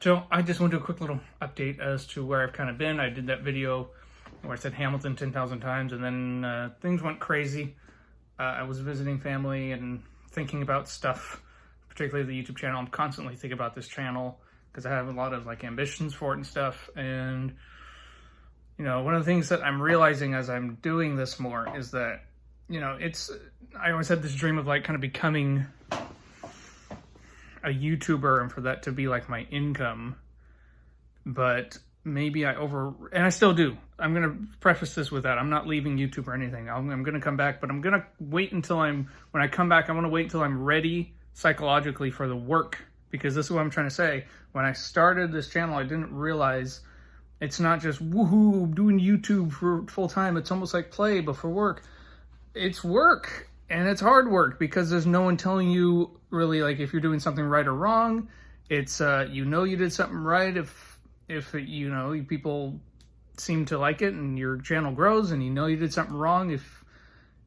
So I just want to do a quick little update as to where I've kind of been. I did that video where I said Hamilton 10,000 times, and then things went crazy. I was visiting family and thinking about stuff, particularly the YouTube channel. I'm constantly thinking about this channel because I have a lot of like ambitions for it and stuff. And you know, one of the things that I'm realizing as I'm doing this more is that, you know, I always had this dream of like kind of becoming a YouTuber and for that to be like my income, but maybe and I still do. I'm going to preface this with that. I'm not leaving YouTube or anything. I'm going to come back, but I'm going to wait until when I come back, I want to wait until I'm ready psychologically for the work, because this is what I'm trying to say. When I started this channel, I didn't realize it's not just woohoo, doing YouTube for full time. It's almost like play, but for work. It's work, and it's hard work because there's no one telling you really like if you're doing something right or wrong. It's you know you did something right if you know people seem to like it and your channel grows, and you know you did something wrong if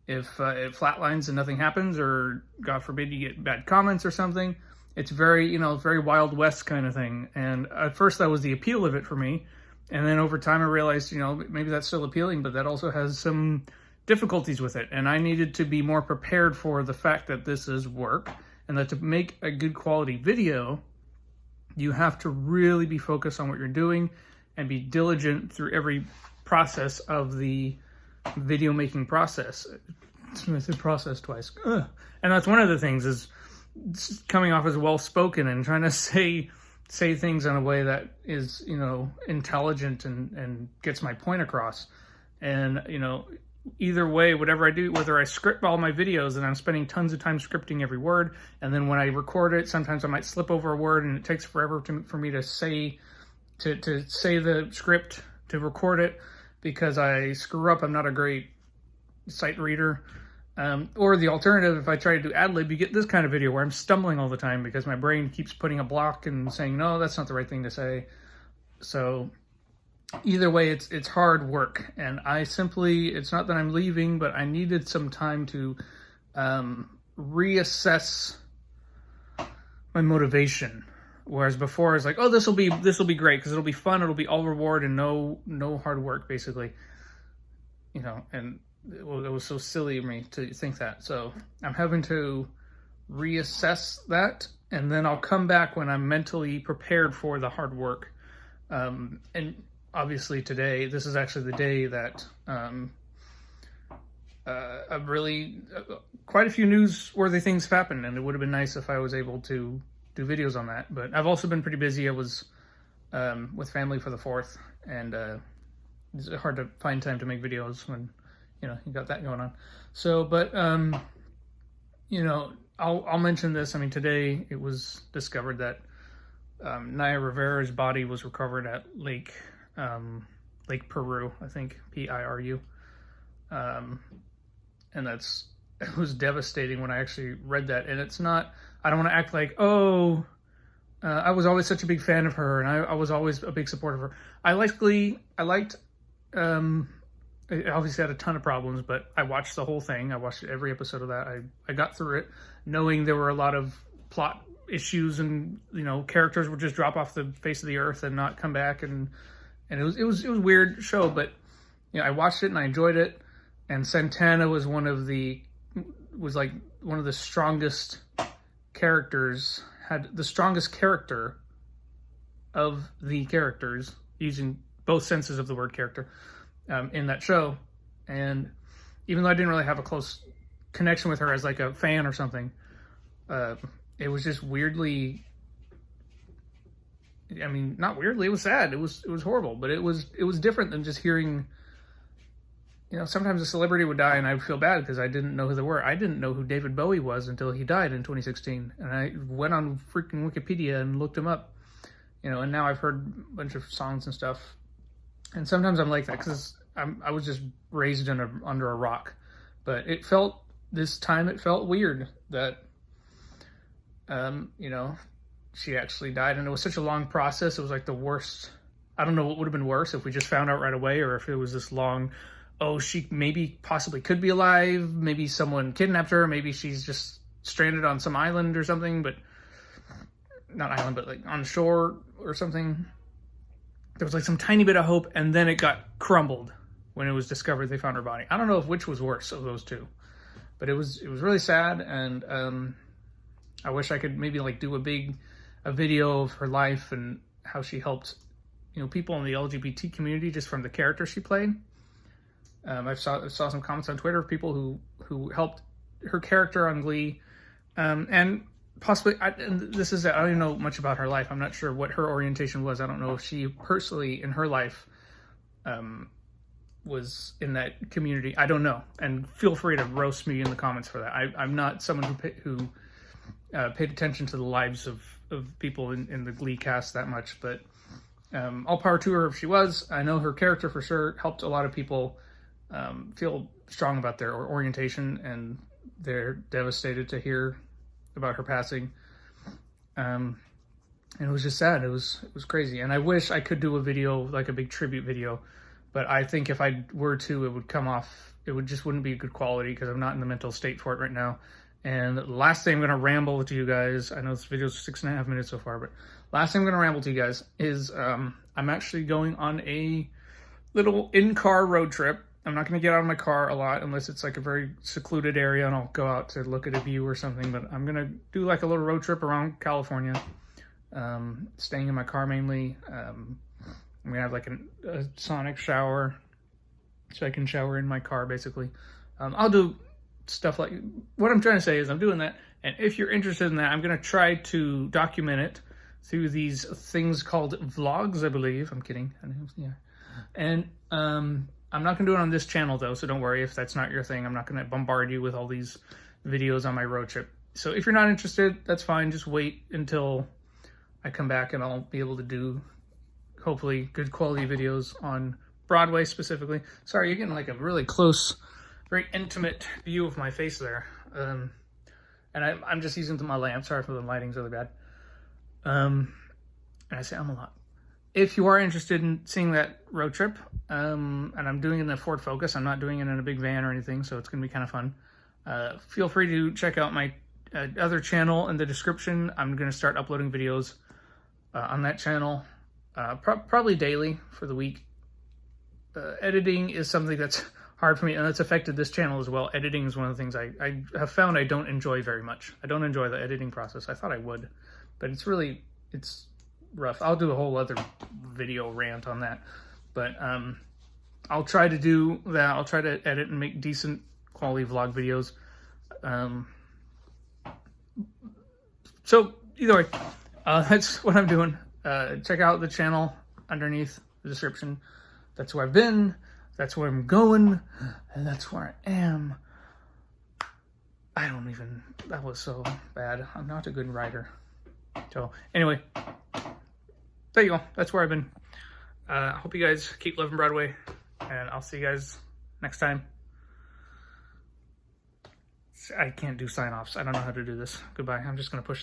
it flatlines and nothing happens, or God forbid you get bad comments or something. It's very very Wild West kind of thing. And at first that was the appeal of it for me, and then over time I realized maybe that's still appealing, but that also has some difficulties with it, and I needed to be more prepared for the fact that this is work, and that to make a good quality video you have to really be focused on what you're doing and be diligent through every process of the video making process. I said process twice. Ugh. And that's one of the things, is coming off as well-spoken and trying to say things in a way that is intelligent and gets my point across. And either way, whatever I do, whether I script all my videos and I'm spending tons of time scripting every word, and then when I record it, sometimes I might slip over a word and it takes forever for me to say the script, to record it, because I screw up. I'm not a great sight reader. Or the alternative, if I try to do ad-lib, you get this kind of video where I'm stumbling all the time because my brain keeps putting a block and saying, no, that's not the right thing to say. So either way, it's hard work, and it's not that I'm leaving, but I needed some time to reassess my motivation. Whereas before, I was like, oh, this will be great because it'll be fun, it'll be all reward and no hard work, basically. And it was so silly of me to think that. So I'm having to reassess that, and then I'll come back when I'm mentally prepared for the hard work. And obviously today, this is actually the day that quite a few newsworthy things have happened, and it would have been nice if I was able to do videos on that. But I've also been pretty busy. I was with family for the 4th, and it's hard to find time to make videos when you got that going on. So, but I'll mention this. I mean, today it was discovered that Naya Rivera's body was recovered at Lake Peru, I think, Piru. And it was devastating when I actually read that. And it's not, I don't want to act like, I was always such a big fan of her, and I was always a big supporter of her. It obviously had a ton of problems, but I watched the whole thing. I watched every episode of that. I got through it knowing there were a lot of plot issues, and characters would just drop off the face of the earth and not come back, and it was a weird show, but I watched it and I enjoyed it. And Santana was one of the strongest characters, had the strongest character of the characters, using both senses of the word character, in that show. And even though I didn't really have a close connection with her as like a fan or something, it was just weirdly, I mean, not weirdly, it was sad. It was horrible, but it was different than just hearing, sometimes a celebrity would die and I would feel bad because I didn't know who they were. I didn't know who David Bowie was until he died in 2016. And I went on freaking Wikipedia and looked him up, and now I've heard a bunch of songs and stuff. And sometimes I'm like that because I was just raised under a rock. But this time it felt weird that, she actually died, and it was such a long process. It was like the worst. I don't know what would have been worse, if we just found out right away, or if it was this long, she possibly could be alive, maybe someone kidnapped her, maybe she's just stranded on some island or something. But not island, but like on shore or something. There was like some tiny bit of hope, and then it got crumbled when it was discovered they found her body. I don't know which was worse of those two, but it was really sad, and I wish I could maybe like do a video of her life and how she helped, you know, people in the LGBT community just from the character she played. I saw some comments on Twitter of people who helped her character on Glee, and possibly, and this is, I don't even know much about her life. I'm not sure what her orientation was. I don't know if she personally in her life was in that community. I don't know. And feel free to roast me in the comments for that. I'm not someone who paid attention to the lives of people in the Glee cast that much, but all power to her if she was. I know her character for sure helped a lot of people feel strong about their orientation, and they're devastated to hear about her passing. And it was just sad. It was crazy. And I wish I could do a video, like a big tribute video, but I think if I were to, it would come off, wouldn't be good quality because I'm not in the mental state for it right now. And last thing I'm going to ramble to you guys, I know this video is 6.5 minutes so far, but last thing I'm going to ramble to you guys is I'm actually going on a little in-car road trip. I'm not going to get out of my car a lot unless it's like a very secluded area and I'll go out to look at a view or something, but I'm going to do like a little road trip around California, staying in my car mainly. I'm going to have like a sonic shower so I can shower in my car basically. I'll do stuff like, what I'm trying to say is I'm doing that, and if you're interested in that, I'm going to try to document it through these things called vlogs, I believe. I'm kidding. Yeah. And I'm not going to do it on this channel though, so don't worry if that's not your thing. I'm not going to bombard you with all these videos on my road trip. So if you're not interested, that's fine. Just wait until I come back and I'll be able to do hopefully good quality videos on Broadway specifically. Sorry, you're getting like a really close, very intimate view of my face there. And I'm just using my lamp. Sorry for the lighting's really bad. And I say I'm a lot. If you are interested in seeing that road trip, and I'm doing it in a Ford Focus, I'm not doing it in a big van or anything, so it's going to be kind of fun. Feel free to check out my other channel in the description. I'm going to start uploading videos on that channel, probably daily for the week. Editing is something that's hard for me, and it's affected this channel as well. Editing is one of the things I have found I don't enjoy very much. I don't enjoy the editing process. I thought I would, but it's rough. I'll do a whole other video rant on that, but I'll try to do that. I'll try to edit and make decent quality vlog videos. So either way, that's what I'm doing. Check out the channel underneath the description. That's where I've been, that's where I'm going, and that's where I am. That was so bad. I'm not a good writer. So anyway, there you go. That's where I've been. I hope you guys keep loving Broadway, and I'll see you guys next time. I can't do sign-offs. I don't know how to do this. Goodbye. I'm just going to push